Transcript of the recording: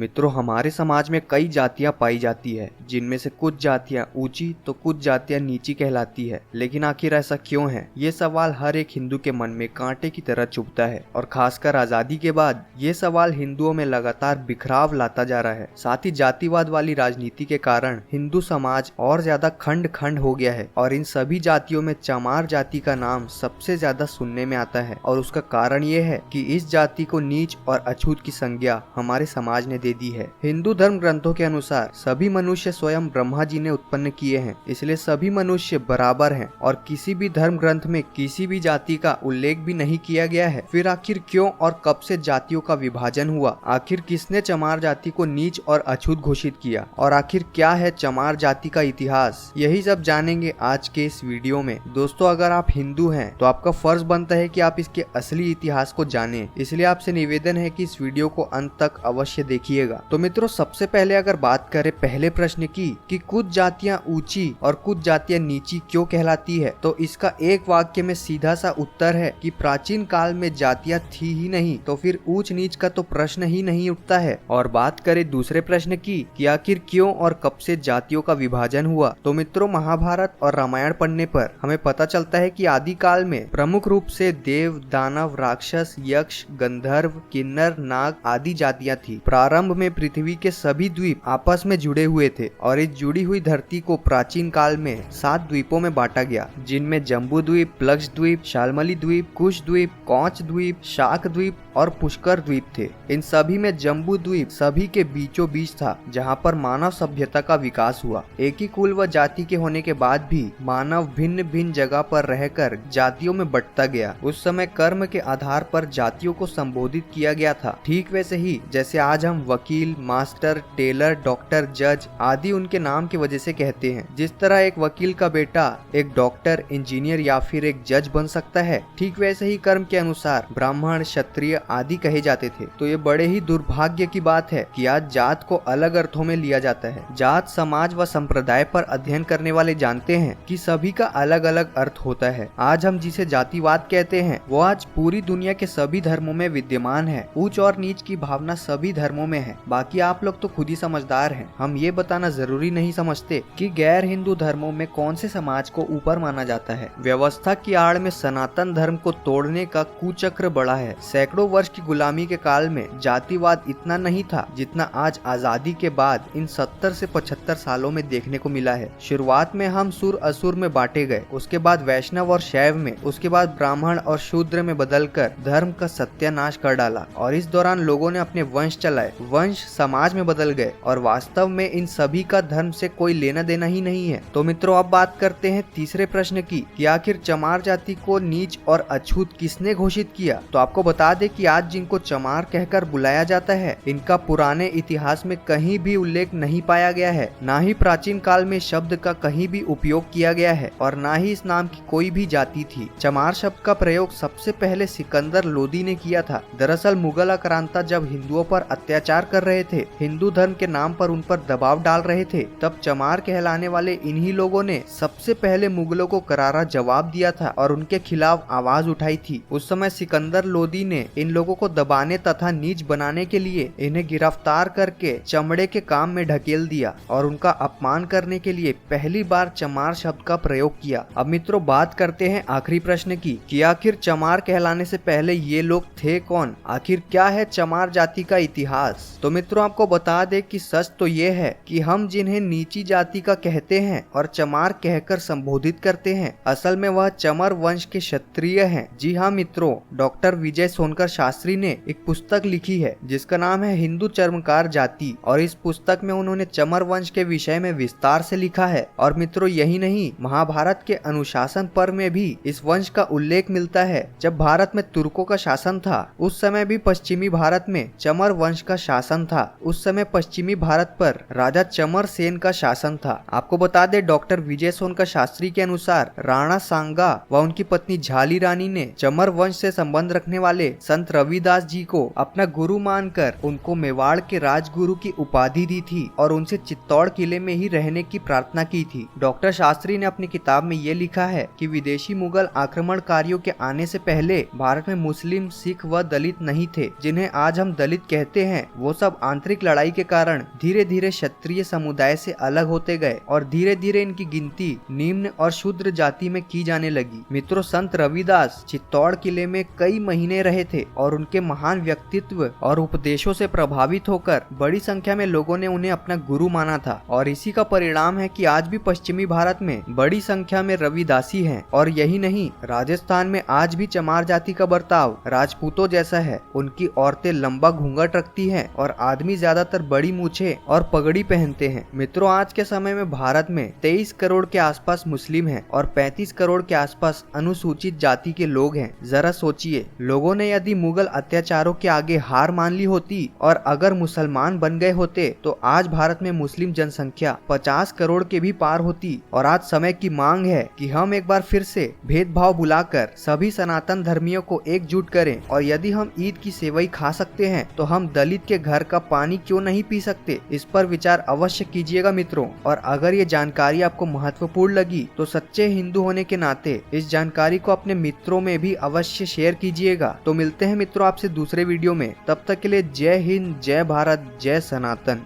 मित्रों, हमारे समाज में कई जातियां पाई जाती है, जिनमें से कुछ जातियां ऊंची तो कुछ जातियां नीची कहलाती है। लेकिन आखिर ऐसा क्यों है? ये सवाल हर एक हिंदू के मन में कांटे की तरह चुभता है और खासकर आजादी के बाद ये सवाल हिंदुओं में लगातार बिखराव लाता जा रहा है। साथ ही जातिवाद वाली राजनीति के कारण हिंदू समाज और ज्यादा खंड खंड हो गया है और इन सभी जातियों में चमार जाति का नाम सबसे ज्यादा सुनने में आता है। और उसका कारण ये है कि इस जाति को नीच और अछूत की संज्ञा हमारे समाज ने दे दी है। हिंदू धर्म ग्रंथों के अनुसार सभी मनुष्य स्वयं ब्रह्मा जी ने उत्पन्न किए हैं, इसलिए सभी मनुष्य बराबर हैं और किसी भी धर्म ग्रंथ में किसी भी जाति का उल्लेख भी नहीं किया गया है। फिर आखिर क्यों और कब से जातियों का विभाजन हुआ? आखिर किसने चमार जाति को नीच और अछूत घोषित किया और आखिर क्या है चमार जाति का इतिहास? यही सब जानेंगे आज के इस वीडियो में। दोस्तों, अगर आप हिंदू हैं तो आपका फर्ज बनता है कि आप इसके असली इतिहास को जानें, इसलिए आपसे निवेदन है कि इस वीडियो को अंत तक अवश्य देखिएगा। तो मित्रों, सबसे पहले अगर बात करें पहले प्रश्न की कि कुछ जातियां ऊंची और कुछ जातियां नीची क्यों कहलाती है, तो इसका एक वाक्य में सीधा सा उत्तर है कि प्राचीन काल में जातियां थी ही नहीं, तो फिर ऊंच नीच का तो प्रश्न ही नहीं उठता है। और बात करें दूसरे प्रश्न की कि आखिर क्यों और कब से जातियों का विभाजन हुआ, तो मित्रों, महाभारत और रामायण पढ़ने पर हमें पता चलता है कि आदि काल में प्रमुख रूप से देव, दानव, राक्षस, यक्ष, गंधर्व, किन्नर, नाग आदि जातियां थी। प्रारंभ में पृथ्वी के सभी द्वीप आपस में जुड़े हुए थे और इस जुड़ी हुई धरती को प्राचीन काल में 7 द्वीपों में बांटा गया, जिनमें जम्बू द्वीप, प्लक्ष द्वीप, शालमली द्वीप, कुश द्वीप, कौच द्वीप, शाक द्वीप और पुष्कर द्वीप थे। इन सभी में जम्बू द्वीप सभी के बीचों बीच था, जहां पर मानव सभ्यता का विकास हुआ। एक ही कुल व जाति के होने के बाद भी मानव भिन्न भिन्न जगह पर रहकर जातियों में बंटता गया। उस समय कर्म के आधार पर जातियों को संबोधित किया गया था। ठीक वैसे ही जैसे आज हम वकील, मास्टर, टेलर, डॉक्टर, जज आदि उनके नाम की वजह से कहते हैं। जिस तरह एक वकील का बेटा एक डॉक्टर, इंजीनियर या फिर एक जज बन सकता है, ठीक वैसे ही कर्म के अनुसार ब्राह्मण, क्षत्रिय आदि कहे जाते थे। तो ये बड़े ही दुर्भाग्य की बात है कि आज जात को अलग अर्थों में लिया जाता है। जात, समाज व संप्रदाय पर अध्ययन करने वाले जानते हैं कि सभी का अलग अलग अर्थ होता है। आज हम जिसे जातिवाद कहते हैं वो आज पूरी दुनिया के सभी धर्मों में विद्यमान है। ऊंच और नीच की भावना सभी धर्मों में है। बाकी आप लोग तो खुद ही समझदार हैं। हम ये बताना जरूरी नहीं समझते कि गैर हिंदू धर्मों में कौन से समाज को ऊपर माना जाता है। व्यवस्था की आड़ में सनातन धर्म को तोड़ने का कुचक्र बढ़ा है। सैकड़ों वर्ष की गुलामी के काल में जातिवाद इतना नहीं था जितना आज आजादी के बाद इन 70 से 75 सालों में देखने को मिला है। शुरुआत में हम सुर असुर में बांटे गए, उसके बाद वैष्णव और शैव में, उसके बाद ब्राह्मण और शूद्र में बदलकर धर्म का सत्यानाश कर डाला और इस दौरान लोगों ने अपने वंश चलाए। वंश समाज में बदल गए और वास्तव में इन सभी का धर्म से कोई लेना देना ही नहीं है। तो मित्रों, अब बात करते हैं तीसरे प्रश्न की कि आखिर चमार जाति को नीच और अछूत किसने घोषित किया। तो आपको बता दें कि आज जिनको चमार कहकर बुलाया जाता है, इनका पुराने इतिहास में कहीं भी उल्लेख नहीं पाया गया है। ना ही प्राचीन काल में शब्द का कहीं भी उपयोग किया गया है और ना ही इस नाम की कोई भी जाति थी। चमार शब्द का प्रयोग सबसे पहले सिकंदर लोदी ने किया था। दरअसल मुगल आक्रांता जब हिंदुओं पर अत्याचार कर रहे थे, हिंदू धर्म के नाम पर उन पर दबाव डाल रहे थे, तब चमार कहलाने वाले इन्हीं लोगों ने सबसे पहले मुगलों को करारा जवाब दिया था और उनके खिलाफ आवाज उठाई थी। उस समय सिकंदर लोदी ने इन लोगों को दबाने तथा नीच बनाने के लिए इन्हें गिरफ्तार करके चमड़े के काम में ढकेल दिया और उनका अपमान करने के लिए पहली बार चमार शब्द का प्रयोग किया। अब मित्रों, बात करते हैं आखिरी प्रश्न की कि आखिर चमार कहलाने से पहले ये लोग थे कौन? आखिर क्या है चमार जाति का इतिहास? तो मित्रों, आपको बता दे कि सच तो ये है कि हम जिन्हें नीची जाति का कहते हैं और चमार कहकर संबोधित करते हैं, असल में वह चमर वंश के क्षत्रिय हैं। जी हाँ मित्रों, डॉक्टर विजय सोनकर शास्त्री ने एक पुस्तक लिखी है जिसका नाम है हिंदू चर्मकार जाति और इस पुस्तक में उन्होंने चमर वंश के विषय में विस्तार से लिखा है। और मित्रों, यही नहीं, महाभारत के अनुशासन पर्व में भी इस वंश का उल्लेख मिलता है। जब भारत में तुर्कों का शासन था, उस समय भी पश्चिमी भारत में चमर वंश का शासन था। उस समय पश्चिमी भारत पर राजा चमर सेन का शासन था। आपको बता दे, डॉक्टर विजय सोनकर शास्त्री के अनुसार राणा सांगा व उनकी पत्नी झाली रानी ने चमर वंश से संबंध रखने वाले संत रविदास जी को अपना गुरु मानकर उनको मेवाड़ के राजगुरु की उपाधि दी थी और उनसे चित्तौड़ किले में ही रहने की प्रार्थना की थी। डॉक्टर शास्त्री ने अपनी किताब में ये लिखा है कि विदेशी मुगल आक्रमणकारियों के आने से पहले भारत में मुस्लिम, सिख व दलित नहीं थे। जिन्हें आज हम दलित कहते हैं वो वो सब आंतरिक लड़ाई के कारण धीरे धीरे क्षत्रिय समुदाय से अलग होते गए और धीरे धीरे इनकी गिनती निम्न और शूद्र जाति में की जाने लगी। मित्रों, संत रविदास चित्तौड़ किले में कई महीने रहे थे और उनके महान व्यक्तित्व और उपदेशों से प्रभावित होकर बड़ी संख्या में लोगों ने उन्हें अपना गुरु माना था और इसी का परिणाम है कि आज भी पश्चिमी भारत में बड़ी संख्या में रविदासी हैं। और यही नहीं, राजस्थान में आज भी चमार जाति का बर्ताव राजपूतों जैसा है। उनकी औरतें लंबा घूंघट रखती हैं और आदमी ज्यादातर बड़ी मूछें और पगड़ी पहनते हैं। मित्रों, आज के समय में भारत में 23 करोड़ के आसपास मुस्लिम हैं और 35 करोड़ के आसपास अनुसूचित जाति के लोग हैं। जरा सोचिए, लोगों ने यदि मुगल अत्याचारों के आगे हार मान ली होती और अगर मुसलमान बन गए होते तो आज भारत में मुस्लिम जनसंख्या 50 करोड़ के भी पार होती। और आज समय की मांग है कि हम एक बार फिर से भेदभाव भुलाकर सभी सनातन धर्मियों को एकजुट करें और यदि हम ईद की सेवई खा सकते हैं तो हम दलित के घर का पानी क्यों नहीं पी सकते। इस पर विचार अवश्य कीजिएगा मित्रों। और अगर ये जानकारी आपको महत्वपूर्ण लगी तो सच्चे हिंदू होने के नाते इस जानकारी को अपने मित्रों में भी अवश्य शेयर कीजिएगा। तो मिलते हैं मित्रों आपसे दूसरे वीडियो में। तब तक के लिए जय हिंद, जय भारत, जय सनातन।